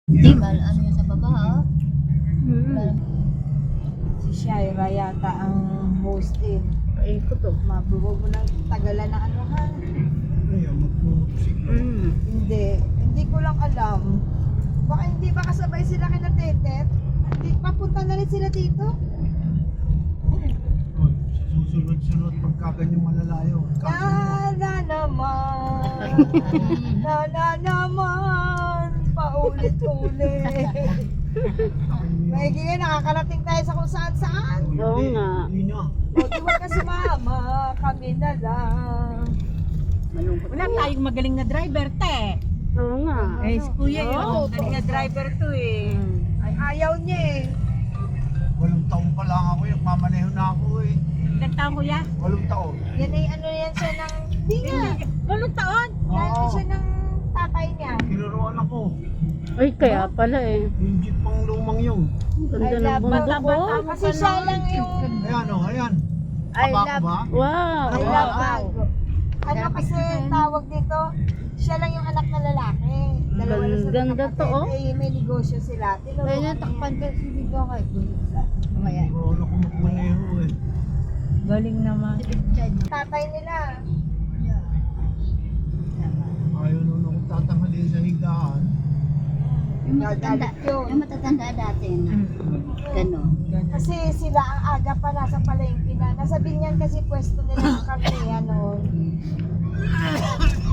Di ba, ano yun sa baba, ha? Si Shaira yata ang host eh. Paikot, oh. Mabuwag mo ng tagalan ng ano ha? Ayaw, magpupusiklo. Hindi ko lang alam. Baka hindi ba kasabay sila kina Tetet? Hindi, papunta na rin sila dito? Oy, sa susunod-sunod pagkaganyan malalayo. Na naman, na naman, paulit-ulit. May ganyan, nakakarating tayo sa kung saan-saan. Oo nga. Hindi na. O, di ba kasi mama, kami na lang. Malungkot. Wala tayong magaling na driver, te. Oo nga. Eh, si Kuya yun. Oo. Magaling na driver to eh. Ay, ayaw niya eh. 8 taon pa lang ako, nagmamaneho na ako eh. Ilang taon, Kuya? 8 taon. Yan ay ano yan siya ng, di nga. Walong taon? Dahil siya ng tatay niya. Kinuruan ako. Ay, kaya pala eh. Yung jeep pang lumang yun. Ganda ng bundok ko. Kasi siya lang yung, Ayan o, ayan. I Aba ko love, ba? Wow. I love bago. Ano kasi tawag dito, siya lang yung anak na lalaki. Dalawa na sila Ganda to, kapatid. oh. Eh, may negosyo sila. Tinuruan niya. kasi dito kay Kuya. Mamaya. Kinuruan ako magmaneho eh. Galing naman. Tatay nila. Ayaw nun ako tatanghaliin sa higaan. Yung matatanda, Gagalit yun. yung matatanda dati na. Gano'n. Kasi sila ang aga pa nasa palengke na. Nasa Binyan kasi pwesto nila ang karne. Ano.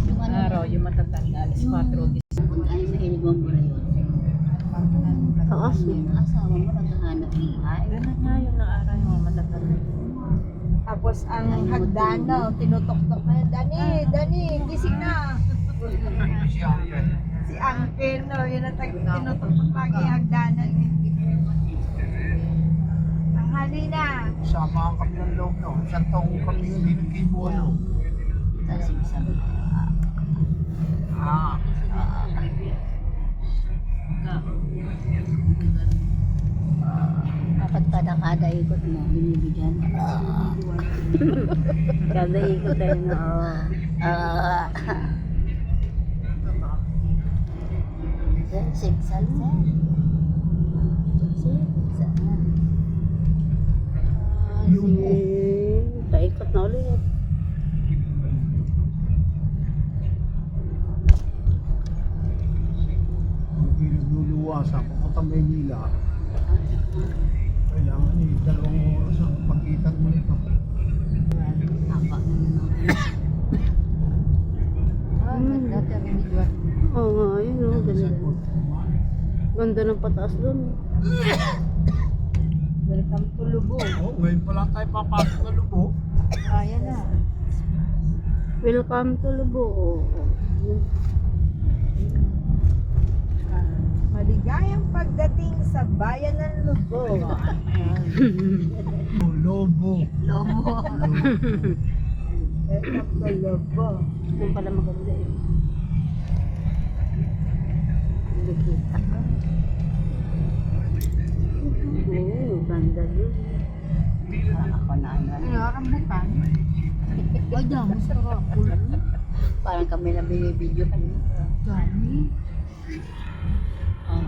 Yung ano, Araw, yung matatanda. Alas 4. kung ano sa inibang mo na yun. Taas yung asawa mo naghahanap ng buhay. Ganun nga yung naaraw yung mga matatanda. Tapos ang hagdan no, tinutok-tok na. Dani, gising na. Si Uncle. Si Uncle, no, yun ang tinutok-tok lagi yung hagdanan. Ang hali na. Samahan kami ng loob no. 1 taong kami hindi nagkibuan no. Tapos yung sabi ko, dapat kada ikot mo, binibigyan. Kada ikot tayo na, Sigsal sa. Sigsal na. Paikot na ulit. Hindi nagluluwasa, papunta Maynila. Kailangan eh, 2 oras ang pagitan mo nito. Apa na naman. Oo nga, yun o, ganda. Ganda ng pataas doon. Welcome to Lubo. Oh, ngayon pa lang tayo papasok na lubo. Ayan na. Welcome to Lubo. Maligayang pagdating sa bayan ng Lubo. Oh, lobo. Lobo. Welcome to Lubo. Ito pala maganda eh. Nakikita ka. Oo, ganda yun. Parang ako na ano. Rambutan. Ay, dami sarap. Parang kami na binibidyo kanina. Dami. Ah.